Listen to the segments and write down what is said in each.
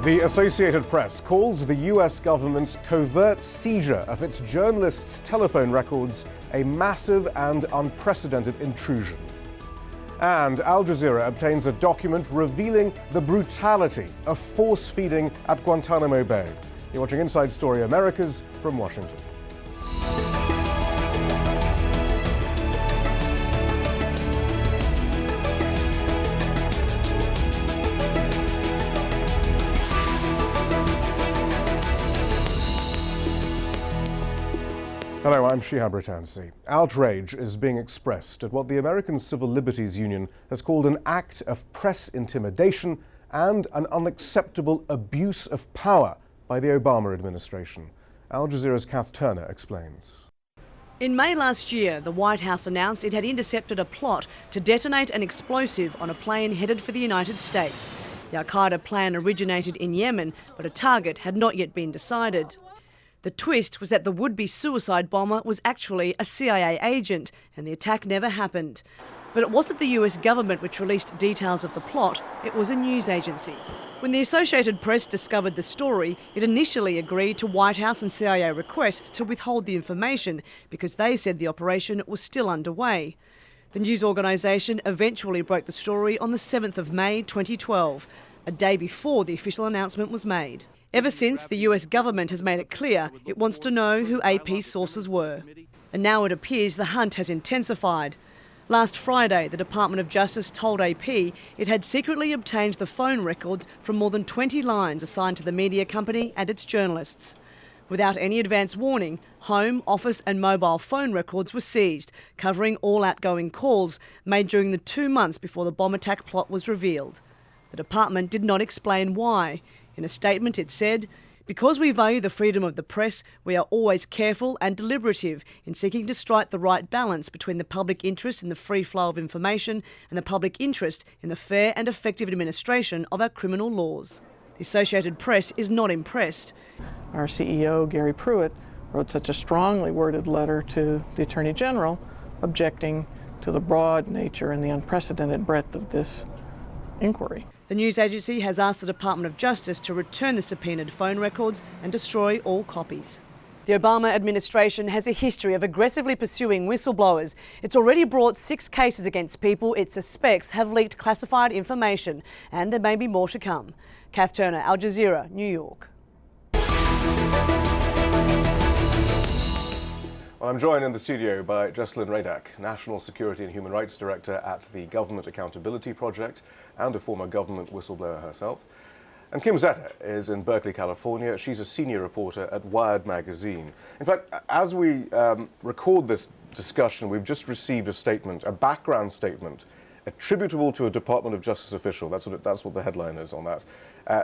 The Associated Press calls the US government's covert seizure of its journalists' telephone records a massive and unprecedented intrusion. And Al Jazeera obtains a document revealing the brutality of force feeding at Guantanamo Bay. You're watching Inside Story Americas from Washington. Hello, I'm Shihab Ratansi. Outrage is being expressed at what the American Civil Liberties Union has called an act of press intimidation and an unacceptable abuse of power by the Obama administration. Al Jazeera's Kath Turner explains. In May last year, the White House announced it had intercepted a plot to detonate an explosive on a plane headed for the United States. The Al-Qaeda plan originated in Yemen, but a target had not yet been decided. The twist was that the would-be suicide bomber was actually a CIA agent, and the attack never happened. But it wasn't the US government which released details of the plot, it was a news agency. When the Associated Press discovered the story, it initially agreed to White House and CIA requests to withhold the information because they said the operation was still underway. The news organisation eventually broke the story on the 7th of May 2012, a day before the official announcement was made. Ever since, the US government has made it clear it wants to know who AP's sources were. And now it appears the hunt has intensified. Last Friday, the Department of Justice told AP it had secretly obtained the phone records from more than 20 lines assigned to the media company and its journalists. Without any advance warning, home, office and mobile phone records were seized, covering all outgoing calls made during the 2 months before the bomb attack plot was revealed. The department did not explain why. In a statement it said, "Because we value the freedom of the press, we are always careful and deliberative in seeking to strike the right balance between the public interest in the free flow of information and the public interest in the fair and effective administration of our criminal laws." The Associated Press is not impressed. Our CEO, Gary Pruitt, wrote such a strongly worded letter to the Attorney General objecting to the broad nature and the unprecedented breadth of this inquiry. The news agency has asked the Department of Justice to return the subpoenaed phone records and destroy all copies. The Obama administration has a history of aggressively pursuing whistleblowers. It's already brought 6 cases against people it suspects have leaked classified information, and there may be more to come. Kath Turner, Al Jazeera, New York. Well, I'm joined in the studio by Jessalyn Radack, National Security and Human Rights Director at the Government Accountability Project and a former government whistleblower herself. And Kim Zetta is in Berkeley, California. She's a senior reporter at Wired magazine. In fact, as we record this discussion, we've just received a statement, a background statement, attributable to a Department of Justice official. That's what the headline is on that.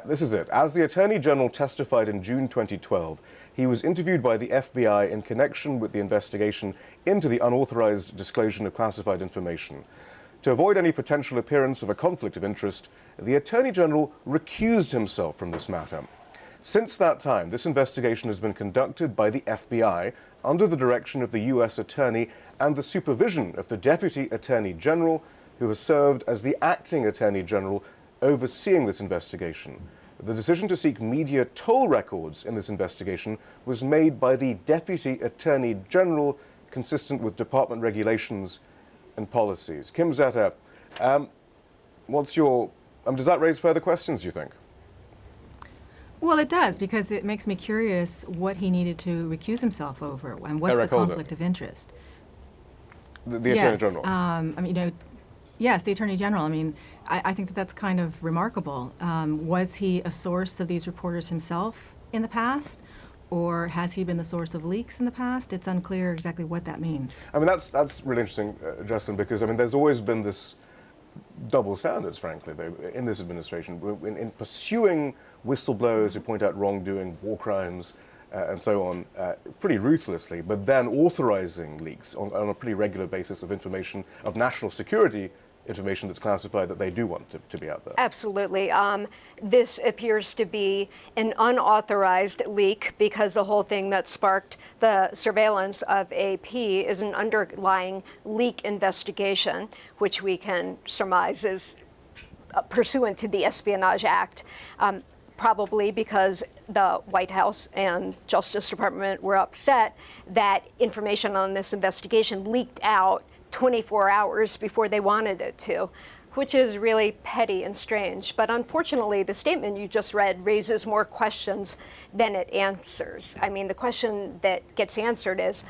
This is it. As the Attorney General testified in June 2012, he was interviewed by the FBI in connection with the investigation into the unauthorized disclosure of classified information. To avoid any potential appearance of a conflict of interest, the Attorney General recused himself from this matter. Since that time, this investigation has been conducted by the FBI under the direction of the U.S. Attorney and the supervision of the Deputy Attorney General, who has served as the acting Attorney General overseeing this investigation. The decision to seek media toll records in this investigation was made by the Deputy Attorney General, consistent with department regulations and policies. Kim Zetta, does that raise further questions, do you think? Well, it does, because it makes me curious what he needed to recuse himself over, and what's the conflict of interest. The Attorney General. Yes, the Attorney General. I mean, I think that's kind of remarkable. Was he a source of these reporters himself in the past? Or has he been the source of leaks in the past? It's unclear exactly what that means. I mean, that's really interesting, Justin, because, I mean, there's always been this double standards, frankly, in this administration. In pursuing whistleblowers who point out wrongdoing, war crimes, and so on, pretty ruthlessly, but then authorizing leaks on a pretty regular basis of information, of national security information that's classified that they do want to be out there. Absolutely. This appears to be an unauthorized leak because the whole thing that sparked the surveillance of AP is an underlying leak investigation, which we can surmise is pursuant to the Espionage Act. probably because the White House and Justice Department were upset that information on this investigation leaked out 24 hours before they wanted it to, which is really petty and strange. But unfortunately, the statement you just read raises more questions than it answers. I mean, the question that gets answered is,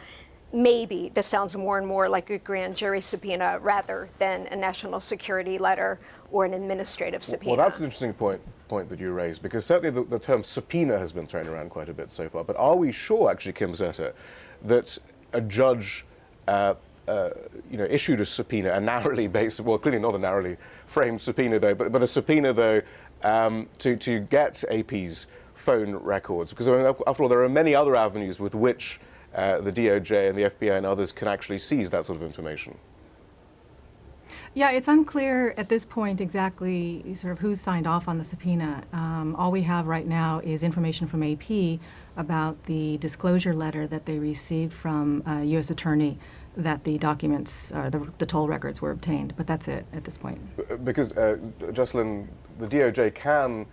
maybe this sounds more and more like a grand jury subpoena rather than a national security letter or an administrative subpoena. Well, that's an interesting point that you raised, because certainly the term subpoena has been thrown around quite a bit so far. But are we sure, actually, Kim Zetter, that a judge issued a subpoena, a narrowly based, well, clearly not a narrowly framed subpoena, though, but a subpoena, though, to get AP's phone records? Because, I mean, after all, there are many other avenues with which the DOJ and the FBI and others can actually seize that sort of information. Yeah, it's unclear at this point exactly sort of who's signed off on the subpoena. All we have right now is information from AP about the disclosure letter that they received from a U.S. attorney that the documents, the toll records were obtained, but that's it at this point. Because, Jocelyn, the DOJ can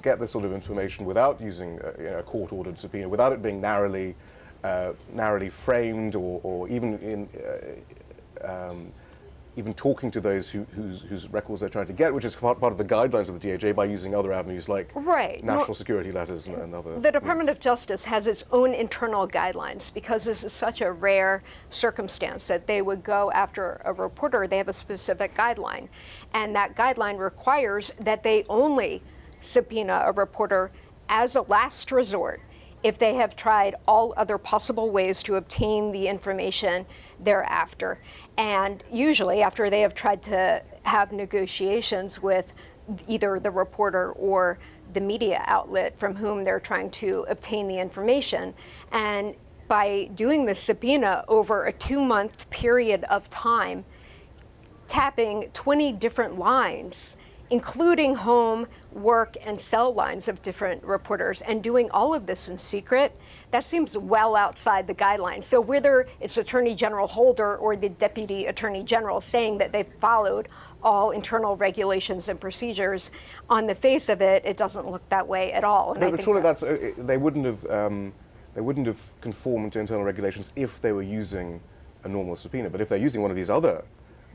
get this sort of information without using a court-ordered subpoena, without it being narrowly framed, or even even talking to those whose records they're trying to get, which is part of the guidelines of the DOJ, by using other avenues like national security letters and other. The Department of Justice has its own internal guidelines, because this is such a rare circumstance that they would go after a reporter. They have a specific guideline, and that guideline requires that they only subpoena a reporter as a last resort if they have tried all other possible ways to obtain the information thereafter. And usually after they have tried to have negotiations with either the reporter or the media outlet from whom they're trying to obtain the information. And by doing the subpoena over a 2-month period of time, tapping 20 different lines, including home, work, and cell lines of different reporters, and doing all of this in secret, that seems well outside the guidelines. So whether it's Attorney General Holder or the Deputy Attorney General saying that they've followed all internal regulations and procedures, on the face of it, it doesn't look that way at all. And but surely that's they wouldn't have conformed to internal regulations if they were using a normal subpoena. But if they're using one of these other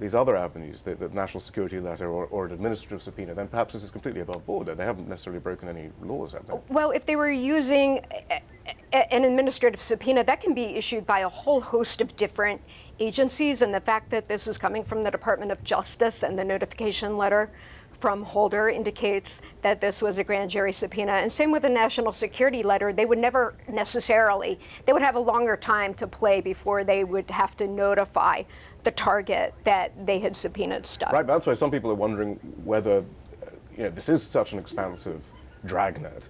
avenues, the national security letter or an administrative subpoena, then perhaps this is completely above board. They haven't necessarily broken any laws, have they? Well, if they were using an administrative subpoena, that can be issued by a whole host of different agencies, and the fact that this is coming from the Department of Justice and the notification letter from Holder indicates that this was a grand jury subpoena. And same with the national security letter. They would never necessarily, they would have a longer time to play before they would have to notify the target that they had subpoenaed stuff. Right, but that's why some people are wondering whether this is such an expansive dragnet.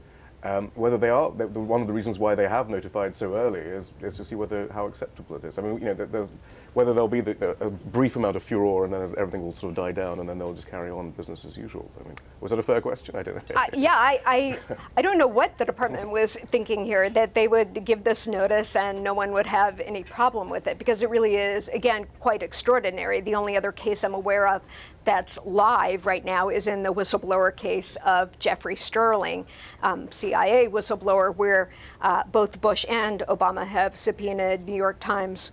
Whether they are, one of the reasons why they have notified so early is to see how acceptable it is. I mean, whether there'll be a brief amount of furor and then everything will sort of die down and then they'll just carry on business as usual. I mean, was that a fair question? I don't know. I don't know what the department was thinking here, that they would give this notice and no one would have any problem with it, because it really is, again, quite extraordinary. The only other case I'm aware of that's live right now is in the whistleblower case of Jeffrey Sterling, CIA whistleblower, where both Bush and Obama have subpoenaed New York Times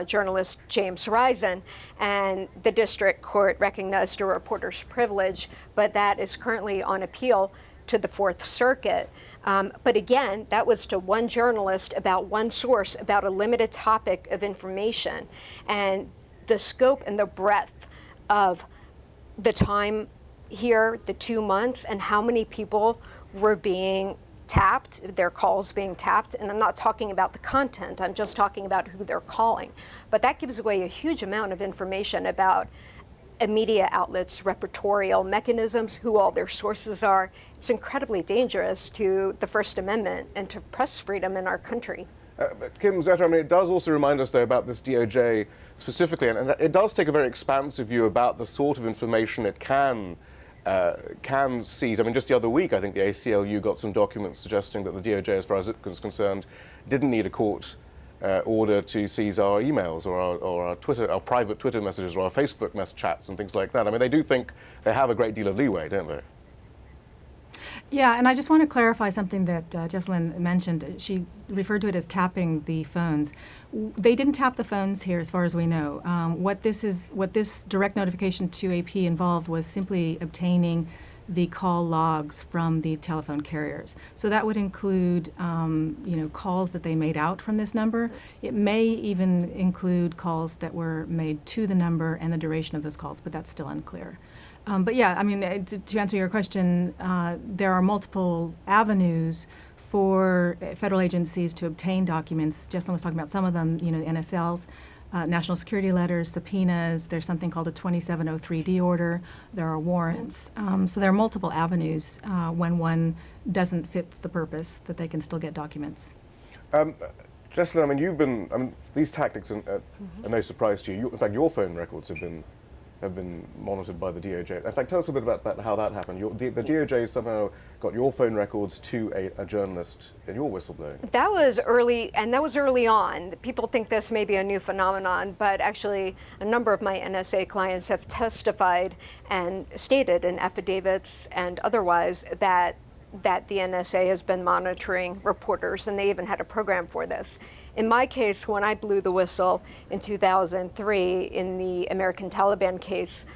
journalist James Risen, and the district court recognized a reporter's privilege, but that is currently on appeal to the Fourth Circuit. But again, that was to one journalist about one source about a limited topic of information, and the scope and the breadth of the time here, the 2 months, and how many people were being tapped, their calls being tapped. And I'm not talking about the content, I'm just talking about who they're calling. But that gives away a huge amount of information about a media outlet's repertorial mechanisms, who all their sources are. It's incredibly dangerous to the First Amendment and to press freedom in our country. But Kim Zetter, I mean, it does also remind us, though, about this DOJ specifically, and it does take a very expansive view about the sort of information it can seize. I mean, just the other week, I think the ACLU got some documents suggesting that the DOJ, as far as it was concerned, didn't need a court order to seize our emails or our private Twitter messages or our Facebook chats and things like that. I mean, they do think they have a great deal of leeway, don't they? Yeah, and I just want to clarify something that Jessalyn mentioned. She referred to it as tapping the phones. They didn't tap the phones here, as far as we know. What this direct notification to AP involved was simply obtaining the call logs from the telephone carriers. So that would include, calls that they made out from this number. It may even include calls that were made to the number and the duration of those calls, but that's still unclear. But yeah, I mean, to answer your question, there are multiple avenues for federal agencies to obtain documents. Jessalyn was talking about some of them, NSLs, national security letters, subpoenas. There's something called a 2703D order. There are warrants. So there are multiple avenues when one doesn't fit the purpose that they can still get documents. Jessalyn, these tactics are no surprise to you. In fact, your phone records have been monitored by the DOJ. In fact, tell us a bit about how that happened. The DOJ somehow got your phone records to a journalist in your whistleblowing. That was early, and that was early on. People think this may be a new phenomenon, but actually a number of my NSA clients have testified and stated in affidavits and otherwise that the NSA has been monitoring reporters, and they even had a program for this. In my case, when I blew the whistle in 2003 in the American Taliban case,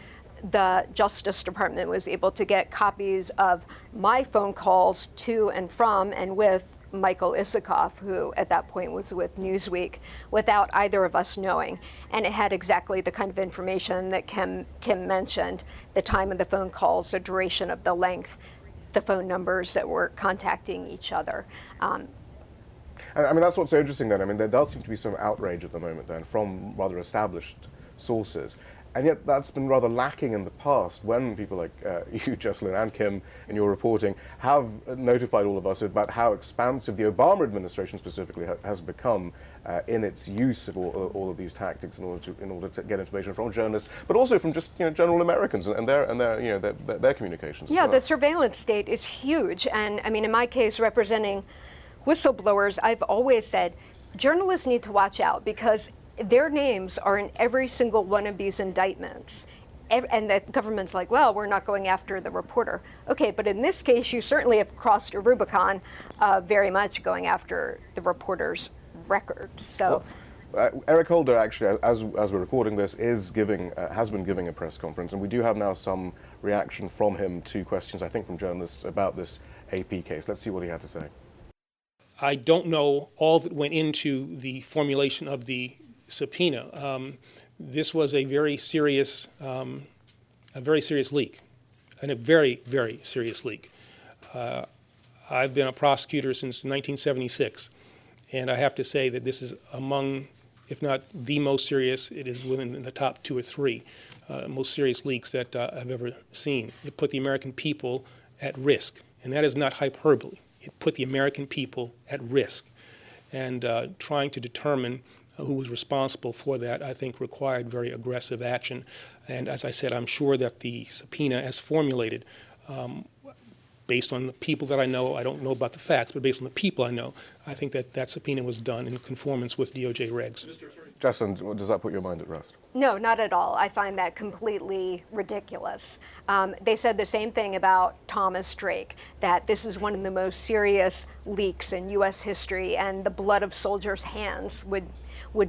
the Justice Department was able to get copies of my phone calls to and from and with Michael Isikoff, who at that point was with Newsweek, without either of us knowing. And it had exactly the kind of information that Kim mentioned, the time of the phone calls, the duration of the length, the phone numbers that were contacting each other. That's what's so interesting then. There does seem to be some outrage at the moment then from rather established sources. And yet that's been rather lacking in the past when people like you, Jessalyn, and Kim, in your reporting, have notified all of us about how expansive the Obama administration specifically has become in its use of all of these tactics in order to get information from journalists, but also from just general Americans and their communications. Yeah, as well. the surveillance state is huge, and in my case, representing whistleblowers, I've always said journalists need to watch out because their names are in every single one of these indictments. And the government's like, well, we're not going after the reporter. Okay, but in this case, you certainly have crossed a Rubicon very much going after the reporter's records. So. Well, Eric Holder, actually, as we're recording this, has been giving a press conference, and we do have now some reaction from him to questions, I think, from journalists about this AP case. Let's see what he had to say. I don't know all that went into the formulation of the subpoena. This was a very serious leak, and a very, very serious leak. I've been a prosecutor since 1976, and I have to say that this is among, if not the most serious, it is within the top 2 or 3 most serious leaks that I've ever seen. It put the American people at risk, and that is not hyperbole. It put the American people at risk, and trying to determine who was responsible for that, I think, required very aggressive action. And as I said, I'm sure that the subpoena as formulated, based on the people that I know, I don't know about the facts, but based on the people I know, I think that subpoena was done in conformance with DOJ regs. Jessalyn, does that put your mind at rest? No, not at all. I find that completely ridiculous. They said the same thing about Thomas Drake, that this is one of the most serious leaks in U.S. history, and the blood of soldiers' hands would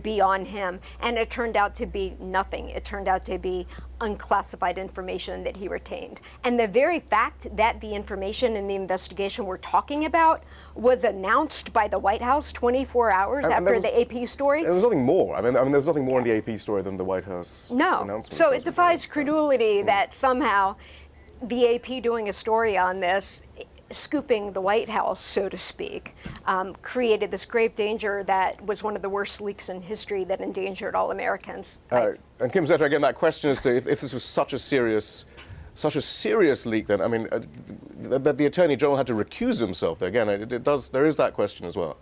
be on him. And it turned out to be nothing. It turned out to be unclassified information that he retained. And the very fact that the information in the investigation we're talking about was announced by the White House 24 hours after the AP story. There was nothing more. There was nothing more in the AP story than the White House announcement. So it defies credulity that somehow the AP doing a story on this, scooping the White House, so to speak, created this grave danger that was one of the worst leaks in history that endangered all Americans. And Kim Zetter, again, that question as to if this was such a serious leak, then that the Attorney General had to recuse himself. Again, there is that question as well.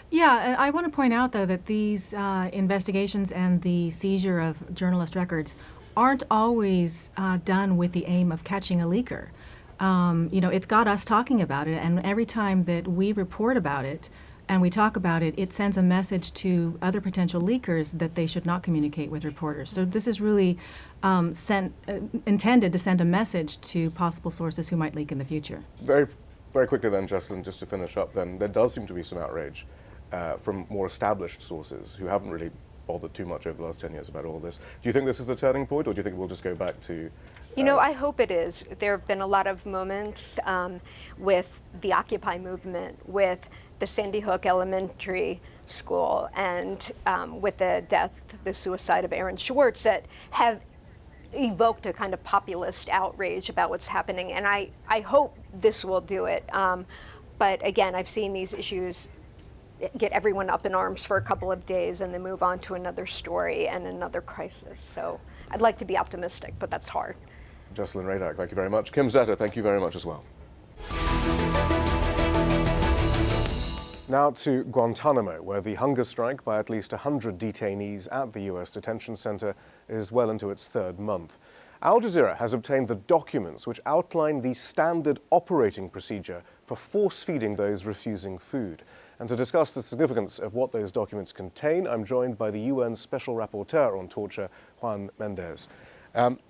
Yeah, and I want to point out, though, that these investigations and the seizure of journalist records aren't always done with the aim of catching a leaker. It's got us talking about it, and every time that we report about it, and we talk about it, it sends a message to other potential leakers that they should not communicate with reporters. So this is really intended to send a message to possible sources who might leak in the future. Very quickly then, Jocelyn, just to finish up then, there does seem to be some outrage from more established sources who haven't really bothered too much over the last 10 years about all of this. Do you think this is a turning point, or do you think we'll just go back to... You know, I hope it is. There have been a lot of moments with the Occupy movement, with the Sandy Hook Elementary School, and with the suicide of Aaron Swartz, that have evoked a kind of populist outrage about what's happening. And I hope this will do it. But again, I've seen these issues get everyone up in arms for a couple of days and then move on to another story and another crisis. So I'd like to be optimistic, but that's hard. Jocelyn Radak, thank you very much. Kim Zetta, thank you very much as well. Now to Guantanamo, where the hunger strike by at least 100 detainees at the US detention center is well into its third month. Al Jazeera has obtained the documents which outline the standard operating procedure for force-feeding those refusing food. And to discuss the significance of what those documents contain, I'm joined by the UN Special Rapporteur on Torture, Juan Mendez.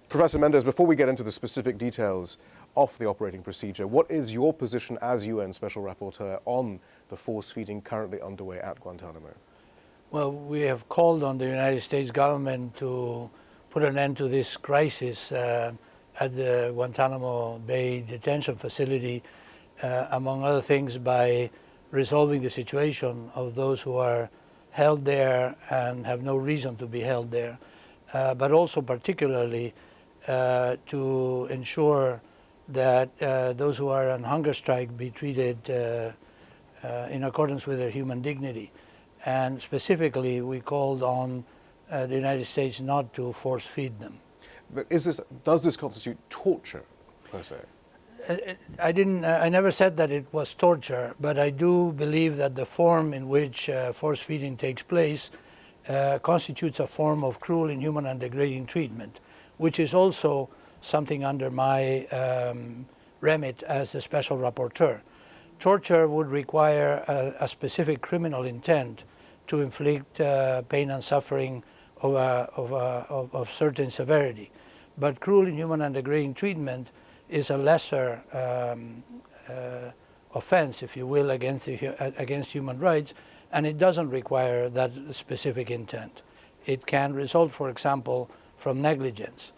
Professor Mendez, before we get into the specific details of the operating procedure, what is your position as UN Special Rapporteur on the force-feeding currently underway at Guantanamo? Well, we have called on the United States government to put an end to this crisis at the Guantanamo Bay detention facility, among other things, by resolving the situation of those who are held there and have no reason to be held there, but also particularly to ensure that those who are on hunger strike be treated in accordance with their human dignity. And specifically, we called on the United States not to force feed them. But does this constitute torture, per se? I never said that it was torture, but I do believe that the form in which force feeding takes place constitutes a form of cruel, inhuman, and degrading treatment, which is also something under my remit as a special rapporteur. Torture would require a specific criminal intent to inflict pain and suffering of certain severity. But cruel, inhuman, and degrading treatment is a lesser offense, if you will, against human rights, and it doesn't require that specific intent. It can result, for example, from negligence.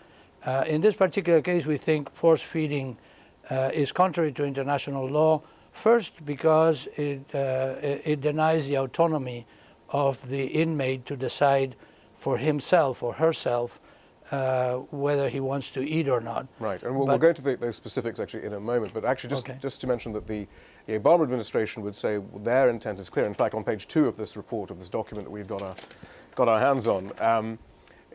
In this particular case, we think force feeding is contrary to international law, first because it denies the autonomy of the inmate to decide for himself or herself whether he wants to eat or not. Right, and we'll go into those specifics actually in a moment, but actually just to mention that the Obama administration would say their intent is clear. In fact, on page 2 of this report, of this document that we've got our hands on,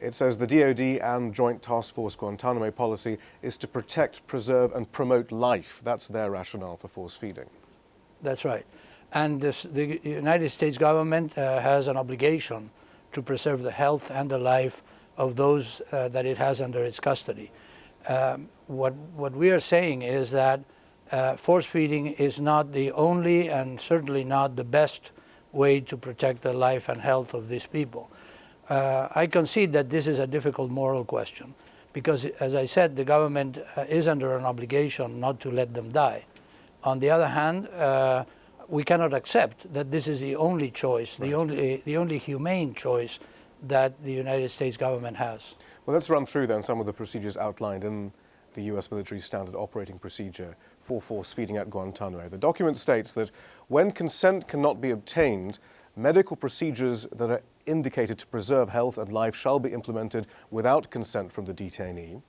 it says the DoD and Joint Task Force Guantanamo policy is to protect, preserve, and promote life. That's their rationale for force feeding. That's right. And the United States government has an obligation to preserve the health and the life of those that it has under its custody. What we are saying is that force feeding is not the only and certainly not the best way to protect the life and health of these people. I concede that this is a difficult moral question because, as I said, the government is under an obligation not to let them die. On the other hand, we cannot accept that this is the only choice, right, the only humane choice that the United States government has. Well, let's run through then some of the procedures outlined in the US military standard operating procedure for force feeding at Guantanamo. The document states that when consent cannot be obtained, medical procedures that are indicated to preserve health and life shall be implemented without consent from the detainee.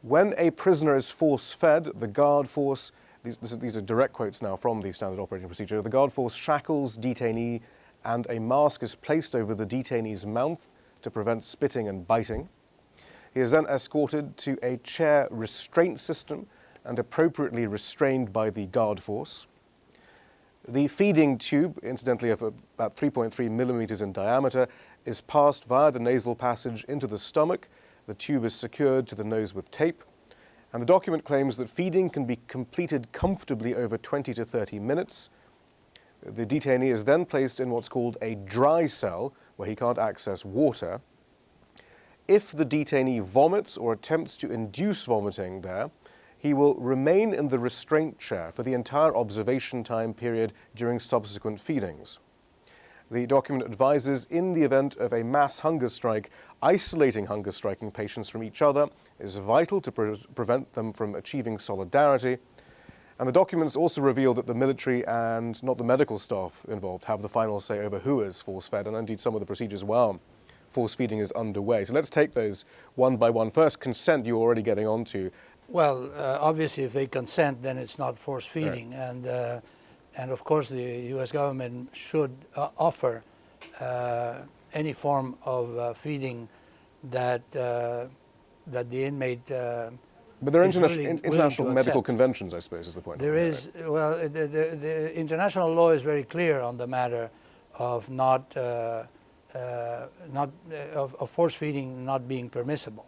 When a prisoner is force-fed, the guard force, these are direct quotes now from the standard operating procedure, the guard force shackles detainee and a mask is placed over the detainee's mouth to prevent spitting and biting. He is then escorted to a chair restraint system and appropriately restrained by the guard force. The feeding tube, incidentally of about 3.3 millimeters in diameter, is passed via the nasal passage into the stomach. The tube is secured to the nose with tape. And the document claims that feeding can be completed comfortably over 20 to 30 minutes. The detainee is then placed in what's called a dry cell, where he can't access water. If the detainee vomits or attempts to induce vomiting there, he will remain in the restraint chair for the entire observation time period during subsequent feedings. The document advises, in the event of a mass hunger strike, isolating hunger striking patients from each other is vital to prevent them from achieving solidarity. And the documents also reveal that the military and not the medical staff involved have the final say over who is force-fed, and indeed some of the procedures while force-feeding is underway. So let's take those one by one. First, consent you're already getting onto. Well, obviously, if they consent, then it's not force-feeding. Right. And of course, the U.S. government should offer any form of feeding that the inmate But there are is international willing to medical accept. conventions, I suppose, is the point. There is, well, the international law is very clear on the matter of of force feeding not being permissible.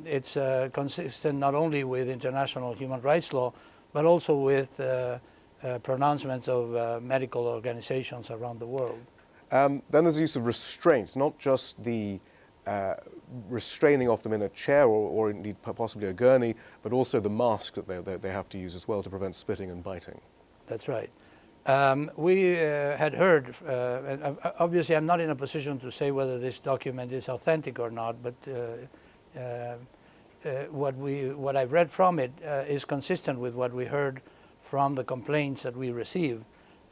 It's consistent not only with international human rights law, but also with pronouncements of medical organizations around the world. Then there's the use of restraint, not just the restraining of them in a chair or indeed possibly a gurney, but also the mask that they have to use as well to prevent spitting and biting. That's right. We had heard, and obviously I'm not in a position to say whether this document is authentic or not, but what I've read from it is consistent with what we heard from the complaints that we receive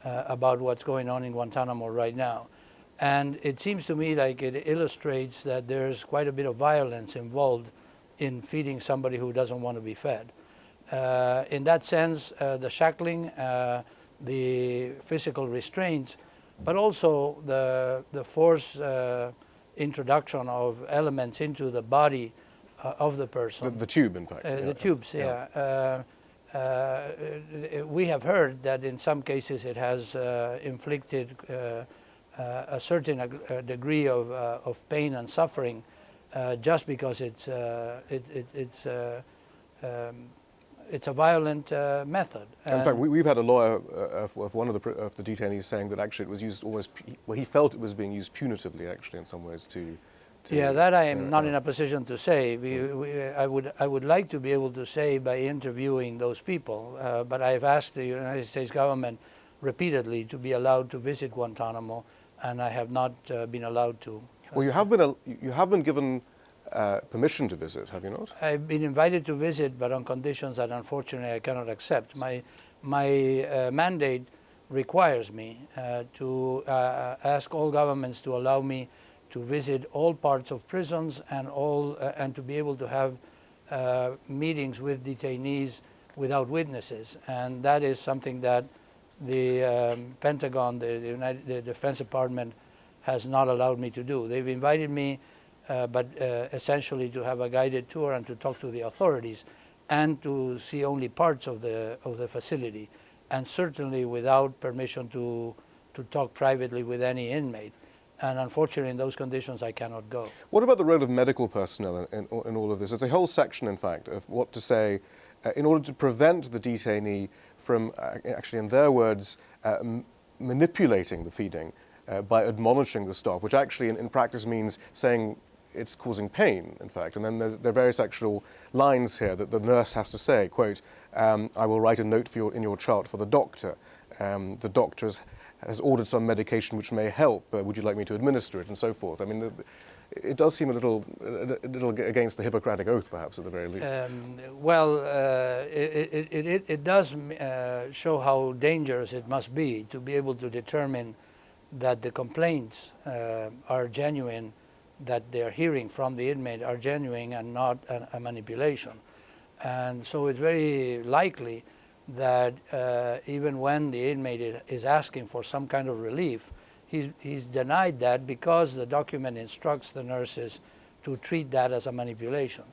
about what's going on in Guantanamo right now. And it seems to me like it illustrates that there's quite a bit of violence involved in feeding somebody who doesn't want to be fed. In that sense, the shackling, the physical restraints, but also the forced introduction of elements into the body of the person. The tube, in fact. The tubes, yeah. We have heard that in some cases it has inflicted a certain degree of pain and suffering just because it's a violent method. In fact, we've had a lawyer of one of the detainees saying that actually it was used almost, well, he felt it was being used punitively actually in some ways to yeah, that I am not in a position to say. I would like to be able to say by interviewing those people, but I've asked the United States government repeatedly to be allowed to visit Guantanamo, and I have not been allowed to. Well, you have been given permission to visit, have you not? I've been invited to visit, but on conditions that unfortunately I cannot accept. My mandate requires me to ask all governments to allow me to visit all parts of prisons and to be able to have meetings with detainees without witnesses, and that is something that the Pentagon, the Defense Department, has not allowed me to do. They've invited me, but essentially to have a guided tour and to talk to the authorities, and to see only parts of the facility, and certainly without permission to talk privately with any inmate. And unfortunately, in those conditions, I cannot go. What about the role of medical personnel in all of this? There's a whole section, in fact, of what to say in order to prevent the detainee from, actually in their words, manipulating the feeding by admonishing the staff, which actually in practice means saying it's causing pain, in fact. And then there are various actual lines here that the nurse has to say, quote, I will write a note in your chart for the doctor. The doctor has ordered some medication which may help. Would you like me to administer it, and so forth? I mean, it does seem a little against the Hippocratic Oath, perhaps, at the very least. It does show how dangerous it must be to be able to determine that the complaints are genuine, that they're hearing from the inmate are genuine and not a manipulation. And so it's very likely that even when the inmate is asking for some kind of relief, he's denied that because the document instructs the nurses to treat that as a manipulation.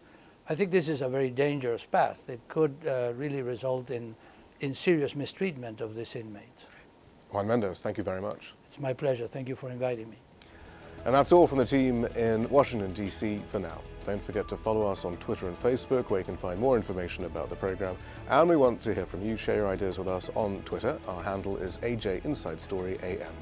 I think this is a very dangerous path. It could really result in serious mistreatment of this inmate. Juan Mendez, thank you very much. It's my pleasure. Thank you for inviting me. And that's all from the team in Washington, D.C. for now. Don't forget to follow us on Twitter and Facebook, where you can find more information about the program. And we want to hear from you. Share your ideas with us on Twitter. Our handle is AJ Inside Story AM.